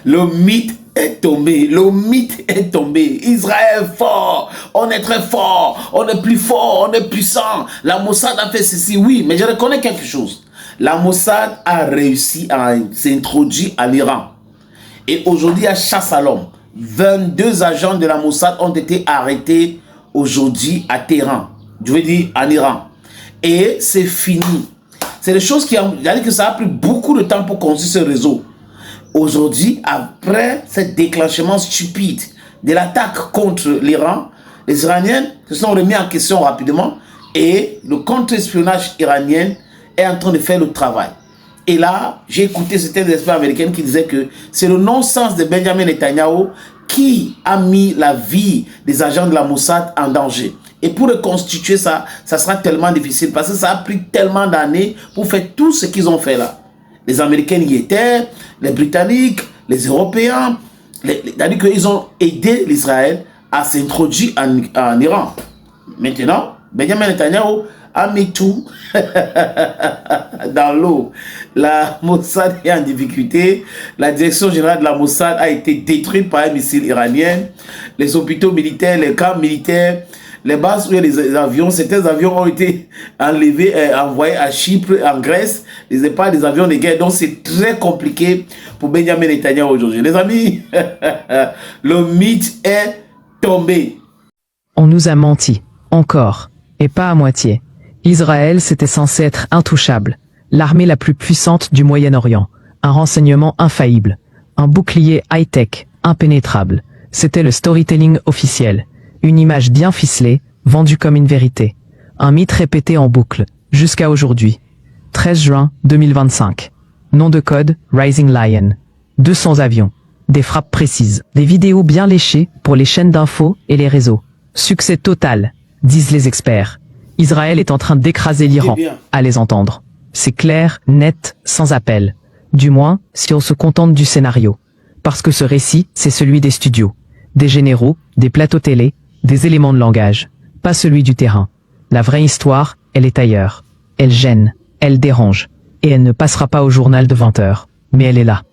Le mythe est tombé. Le mythe est tombé. Israël est fort. On est très fort. On est plus fort. On est puissant. La Mossad a fait ceci. Oui, mais je reconnais quelque chose. La Mossad a réussi à s'introduire à l'Iran. Et aujourd'hui, à chasse à l'homme. 22 agents de la Mossad ont été arrêtés aujourd'hui à Téhéran. Je veux dire en Iran. Et c'est fini. C'est des choses qui ont... C'est-à-dire que ça a pris beaucoup de temps pour construire ce réseau. Aujourd'hui, après ce déclenchement stupide de l'attaque contre l'Iran, les Iraniens se sont remis en question rapidement et le contre-espionnage iranien est en train de faire le travail. Et là, j'ai écouté certains experts américains qui disaient que c'est le non-sens de Benjamin Netanyahu qui a mis la vie des agents de la Mossad en danger. Et pour reconstituer ça, ça sera tellement difficile parce que ça a pris tellement d'années pour faire tout ce qu'ils ont fait là. Les Américains y étaient, les Britanniques, les Européens, c'est-à-dire qu'ils ont aidé l'Israël à s'introduire en Iran. Maintenant, Benjamin Netanyahu a mis tout dans l'eau. La Mossad est en difficulté. La direction générale de la Mossad a été détruite par un missile iranien. Les hôpitaux militaires, les camps militaires, les bases où il y a les avions, certains avions ont été enlevés, envoyés à Chypre, en Grèce. Ce n'est pas des avions de guerre. Donc c'est très compliqué pour Benjamin Netanyahu aujourd'hui. Les amis, le mythe est tombé. On nous a menti. Encore. Et pas à moitié. Israël, c'était censé être intouchable. L'armée la plus puissante du Moyen-Orient. Un renseignement infaillible. Un bouclier high-tech, impénétrable. C'était le storytelling officiel. Une image bien ficelée, vendue comme une vérité. Un mythe répété en boucle, jusqu'à aujourd'hui. 13 juin 2025. Nom de code, Rising Lion. 200 avions. Des frappes précises. Des vidéos bien léchées pour les chaînes d'infos et les réseaux. Succès total, disent les experts. Israël est en train d'écraser l'Iran, à les entendre. C'est clair, net, sans appel. Du moins, si on se contente du scénario. Parce que ce récit, c'est celui des studios. Des généraux, des plateaux télé, des éléments de langage. Pas celui du terrain. La vraie histoire, elle est ailleurs. Elle gêne, elle dérange. Et elle ne passera pas au journal de 20 heures. Mais elle est là.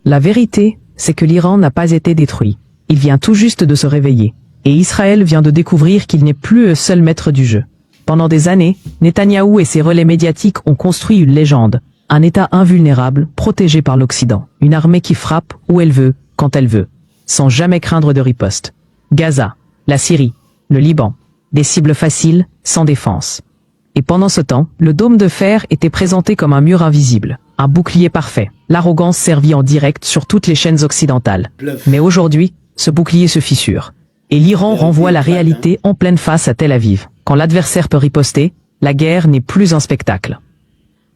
La vérité, c'est que l'Iran n'a pas été détruit. Il vient tout juste de se réveiller. Et Israël vient de découvrir qu'il n'est plus le seul maître du jeu. Pendant des années, Netanyahou et ses relais médiatiques ont construit une légende. Un État invulnérable, protégé par l'Occident. Une armée qui frappe où elle veut, quand elle veut. Sans jamais craindre de riposte. Gaza, la Syrie, le Liban. Des cibles faciles, sans défense. Et pendant ce temps, le dôme de fer était présenté comme un mur invisible. Un bouclier parfait. L'arrogance servie en direct sur toutes les chaînes occidentales. Mais aujourd'hui, ce bouclier se fissure. Et l'Iran renvoie la réalité en pleine face à Tel Aviv. Quand l'adversaire peut riposter, la guerre n'est plus un spectacle.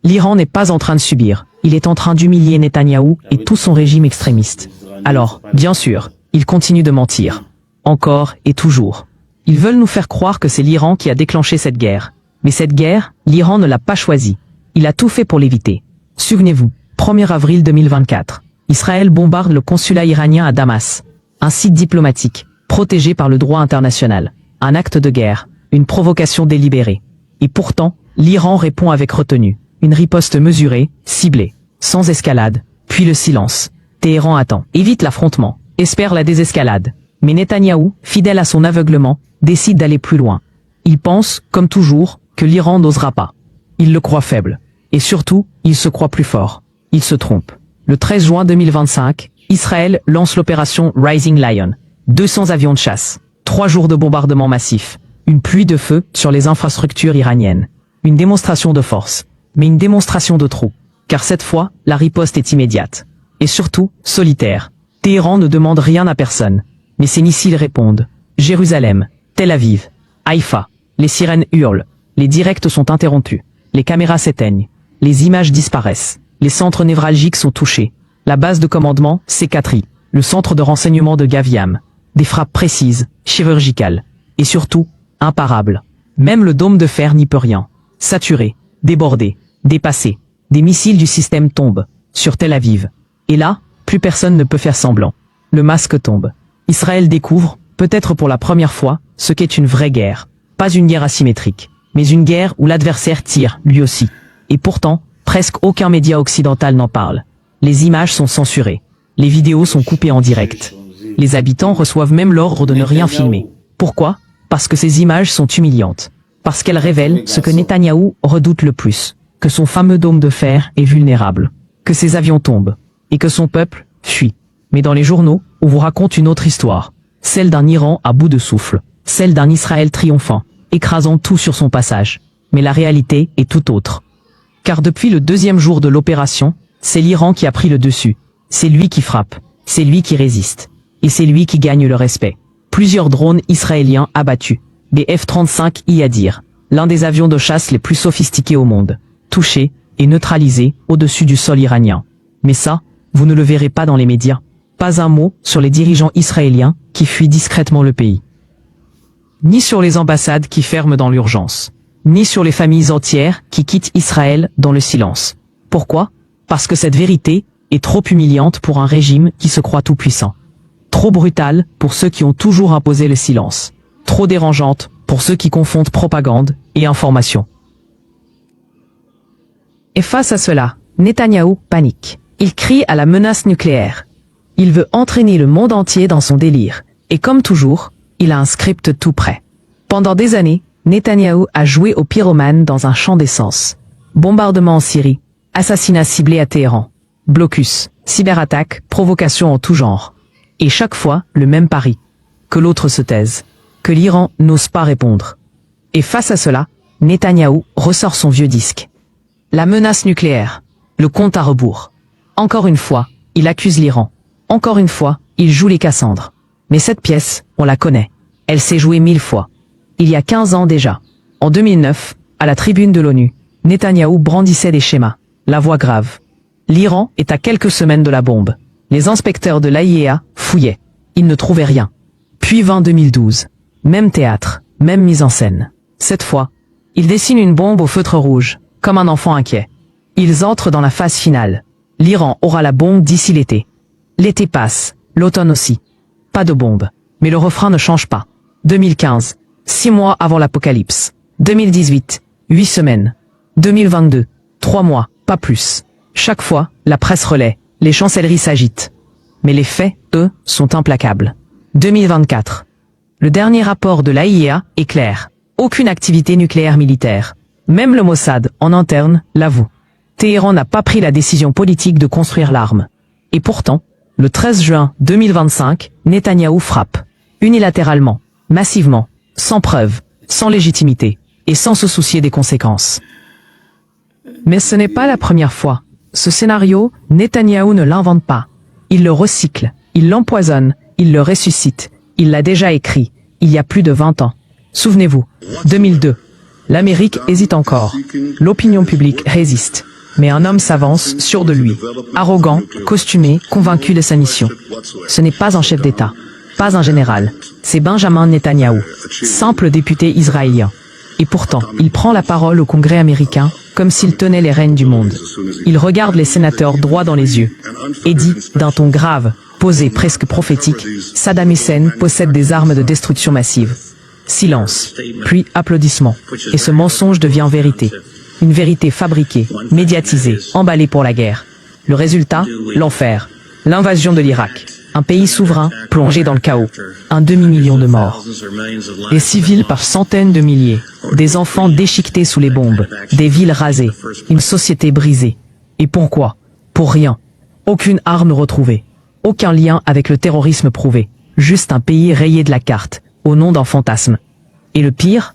L'Iran n'est pas en train de subir, il est en train d'humilier Netanyahou et tout son régime extrémiste. Alors, bien sûr, ils continuent de mentir. Encore et toujours. Ils veulent nous faire croire que c'est l'Iran qui a déclenché cette guerre. Mais cette guerre, l'Iran ne l'a pas choisie. Il a tout fait pour l'éviter. Souvenez-vous, 1er avril 2024. Israël bombarde le consulat iranien à Damas. Un site diplomatique. Protégé par le droit international. Un acte de guerre, une provocation délibérée. Et pourtant, l'Iran répond avec retenue. Une riposte mesurée, ciblée, sans escalade, puis le silence. Téhéran attend, évite l'affrontement, espère la désescalade. Mais Netanyahou, fidèle à son aveuglement, décide d'aller plus loin. Il pense, comme toujours, que l'Iran n'osera pas. Il le croit faible. Et surtout, il se croit plus fort. Il se trompe. Le 13 juin 2025, Israël lance l'opération Rising Lion. 200 avions de chasse, 3 jours de bombardements massifs, une pluie de feu sur les infrastructures iraniennes. Une démonstration de force, mais une démonstration de trop. Car cette fois, la riposte est immédiate. Et surtout, solitaire. Téhéran ne demande rien à personne. Mais ses missiles répondent. Jérusalem, Tel Aviv, Haïfa. Les sirènes hurlent. Les directs sont interrompus. Les caméras s'éteignent. Les images disparaissent. Les centres névralgiques sont touchés. La base de commandement s'équatrie. Le centre de renseignement de Gaviam. Des frappes précises, chirurgicales, et surtout, imparables. Même le dôme de fer n'y peut rien. Saturé, débordé, dépassé. Des missiles du système tombent, sur Tel Aviv. Et là, plus personne ne peut faire semblant. Le masque tombe. Israël découvre, peut-être pour la première fois, ce qu'est une vraie guerre. Pas une guerre asymétrique, mais une guerre où l'adversaire tire, lui aussi. Et pourtant, Presque aucun média occidental n'en parle. Les images sont censurées. Les vidéos sont coupées en direct. Les habitants reçoivent même l'ordre de ne rien filmer. Pourquoi? Parce que ces images sont humiliantes. Parce qu'elles révèlent ce que Netanyahou redoute le plus. Que son fameux dôme de fer est vulnérable. Que ses avions tombent. Et que son peuple fuit. Mais dans les journaux, on vous raconte une autre histoire. Celle d'un Iran à bout de souffle. Celle d'un Israël triomphant, écrasant tout sur son passage. Mais la réalité est tout autre. Car depuis le deuxième jour de l'opération, c'est l'Iran qui a pris le dessus. C'est lui qui frappe. C'est lui qui résiste. Et c'est lui qui gagne le respect. Plusieurs drones israéliens abattus. Des F-35 IADIR. L'un des avions de chasse les plus sophistiqués au monde. Touchés et neutralisés au-dessus du sol iranien. Mais ça, vous ne le verrez pas dans les médias. Pas un mot sur les dirigeants israéliens qui fuient discrètement le pays. Ni sur les ambassades qui ferment dans l'urgence. Ni sur les familles entières qui quittent Israël dans le silence. Pourquoi? Parce que cette vérité est trop humiliante pour un régime qui se croit tout-puissant. Trop brutale pour ceux qui ont toujours imposé le silence. Trop dérangeante pour ceux qui confondent propagande et information. Et face à cela, Netanyahou panique. Il crie à la menace nucléaire. Il veut entraîner le monde entier dans son délire. Et comme toujours, il a un script tout prêt. Pendant des années, Netanyahou a joué au pyromane dans un champ d'essence. Bombardement en Syrie, assassinat ciblé à Téhéran, blocus, cyberattaque, provocation en tout genre. Et chaque fois, le même pari. Que l'autre se taise. Que l'Iran n'ose pas répondre. Et face à cela, Netanyahou ressort son vieux disque. La menace nucléaire. Le compte à rebours. Encore une fois, il accuse l'Iran. Encore une fois, il joue les Cassandres. Mais cette pièce, on la connaît. Elle s'est jouée 1000 fois. Il y a 15 ans déjà. En 2009, à la tribune de l'ONU, Netanyahou brandissait des schémas. La voix grave. L'Iran est à quelques semaines de la bombe. Les inspecteurs de l'AIEA fouillaient. Ils ne trouvaient rien. Puis vint 2012. Même théâtre, même mise en scène. Cette fois, ils dessinent une bombe au feutre rouge, comme un enfant inquiet. Ils entrent dans la phase finale. L'Iran aura la bombe d'ici l'été. L'été passe, l'automne aussi. Pas de bombe. Mais le refrain ne change pas. 2015, 6 mois avant l'apocalypse. 2018, 8 semaines. 2022, 3 mois, pas plus. Chaque fois, la presse relaie, les chancelleries s'agitent. Mais les faits, eux, sont implacables. 2024. Le dernier rapport de l'AIEA est clair. Aucune activité nucléaire militaire. Même le Mossad, en interne, l'avoue. Téhéran n'a pas pris la décision politique de construire l'arme. Et pourtant, le 13 juin 2025, Netanyahou frappe. Unilatéralement, massivement, sans preuve, sans légitimité, et sans se soucier des conséquences. Mais ce n'est pas la première fois. Ce scénario, Netanyahou ne l'invente pas. Il le recycle, il l'empoisonne, il le ressuscite. Il l'a déjà écrit, il y a plus de 20 ans. Souvenez-vous, 2002. L'Amérique hésite encore. L'opinion publique résiste. Mais un homme s'avance, sûr de lui. Arrogant, costumé, convaincu de sa mission. Ce n'est pas un chef d'État. Pas un général. C'est Benjamin Netanyahou. Simple député israélien. Et pourtant, il prend la parole au Congrès américain, comme s'il tenait les rênes du monde. Il regarde les sénateurs droit dans les yeux. Et dit, d'un ton grave, posé presque prophétique, Saddam Hussein possède des armes de destruction massive. Silence. Puis applaudissements. Et ce mensonge devient vérité. Une vérité fabriquée, médiatisée, emballée pour la guerre. Le résultat, l'enfer. L'invasion de l'Irak. Un pays souverain, plongé dans le chaos. Un demi-million de morts. Des civils par centaines de milliers. Des enfants déchiquetés sous les bombes. Des villes rasées. Une société brisée. Et pourquoi? Pour rien. Aucune arme retrouvée. Aucun lien avec le terrorisme prouvé. Juste un pays rayé de la carte, au nom d'un fantasme. Et le pire,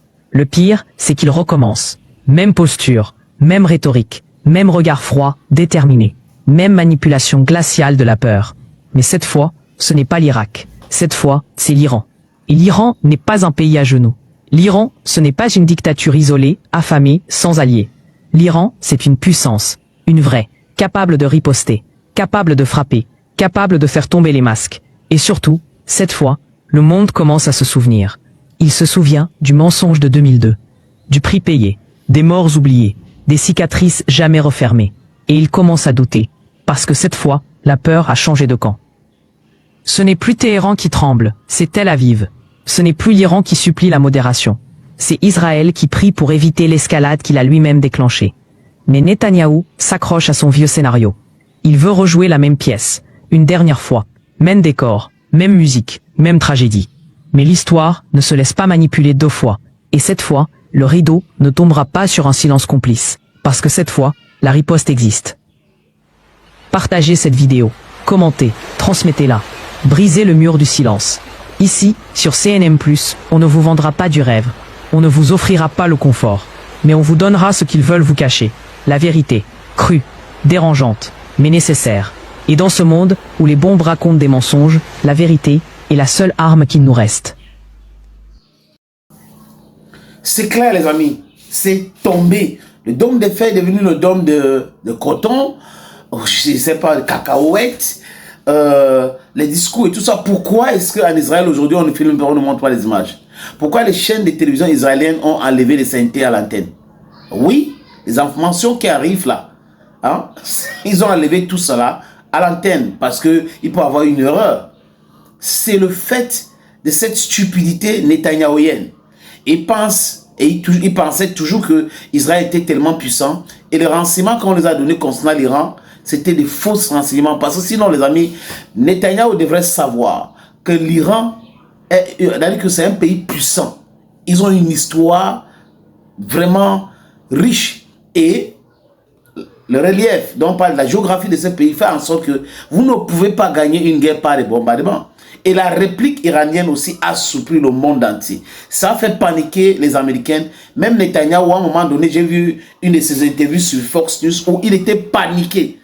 c'est qu'il recommence. Même posture, même rhétorique, même regard froid, déterminé. Même manipulation glaciale de la peur. Mais cette fois, ce n'est pas l'Irak. Cette fois, c'est l'Iran. Et l'Iran n'est pas un pays à genoux. L'Iran, ce n'est pas une dictature isolée, affamée, sans alliés. L'Iran, c'est une puissance. Une vraie. Capable de riposter. Capable de frapper. Capable de faire tomber les masques. Et surtout, cette fois, le monde commence à se souvenir. Il se souvient du mensonge de 2002. Du prix payé. Des morts oubliées. Des cicatrices jamais refermées. Et il commence à douter. Parce que cette fois, la peur a changé de camp. Ce n'est plus Téhéran qui tremble, c'est Tel Aviv. Ce n'est plus l'Iran qui supplie la modération. C'est Israël qui prie pour éviter l'escalade qu'il a lui-même déclenchée. Mais Netanyahou s'accroche à son vieux scénario. Il veut rejouer la même pièce, une dernière fois. Même décor, même musique, même tragédie. Mais l'histoire ne se laisse pas manipuler 2 fois. Et cette fois, le rideau ne tombera pas sur un silence complice. Parce que cette fois, la riposte existe. Partagez cette vidéo, commentez, transmettez-la. Brisez le mur du silence. Ici, sur CNM+, on ne vous vendra pas du rêve. On ne vous offrira pas le confort. Mais on vous donnera ce qu'ils veulent vous cacher. La vérité, crue, dérangeante, mais nécessaire. Et dans ce monde où les bombes racontent des mensonges, la vérité est la seule arme qu'il nous reste. C'est clair, les amis. C'est tombé. Le dôme de fer est devenu le dôme de coton, je ne sais pas, de cacahuètes, les discours et tout ça. Pourquoi est-ce qu'en Israël, aujourd'hui, on ne filme pas, on ne montre pas les images? Pourquoi les chaînes de télévision israéliennes ont enlevé les synthés à l'antenne? Oui, les informations qui arrivent là, hein, ils ont enlevé tout cela à l'antenne parce qu'il peut y avoir une erreur. C'est le fait de cette stupidité netanyahouienne. Il pensait toujours que Israël était tellement puissant et les renseignements qu'on les a donnés concernant l'Iran, c'était des faux renseignements. Parce que sinon, les amis, Netanyahou devrait savoir que l'Iran, que c'est un pays puissant. Ils ont une histoire vraiment riche et le relief dont on parle, la géographie de ce pays fait en sorte que vous ne pouvez pas gagner une guerre par les bombardements. Et la réplique iranienne aussi a surpris le monde entier. Ça a fait paniquer les Américains. Même Netanyahou, à un moment donné, j'ai vu une de ses interviews sur Fox News où il était paniqué.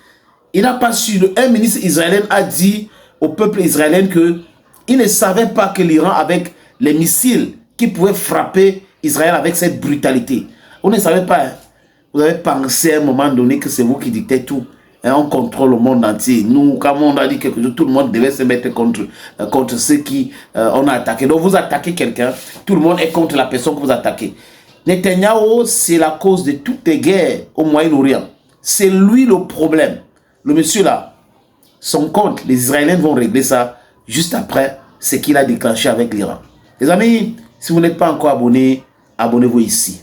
Il n'a pas su. Un ministre israélien a dit au peuple israélien qu'il ne savait pas que l'Iran, avec les missiles qui pouvaient frapper Israël avec cette brutalité. On ne savait pas. Hein. Vous avez pensé à un moment donné que c'est vous qui dictez tout. Et on contrôle le monde entier. Nous, quand on a dit quelque chose, tout le monde devait se mettre contre ceux qui on a attaqué. Donc vous attaquez quelqu'un, tout le monde est contre la personne que vous attaquez. Netanyahou, c'est la cause de toutes les guerres au Moyen-Orient. C'est lui le problème. Le monsieur là, son compte, les Israéliens vont régler ça juste après ce qu'il a déclenché avec l'Iran. Les amis, si vous n'êtes pas encore abonné, abonnez-vous ici.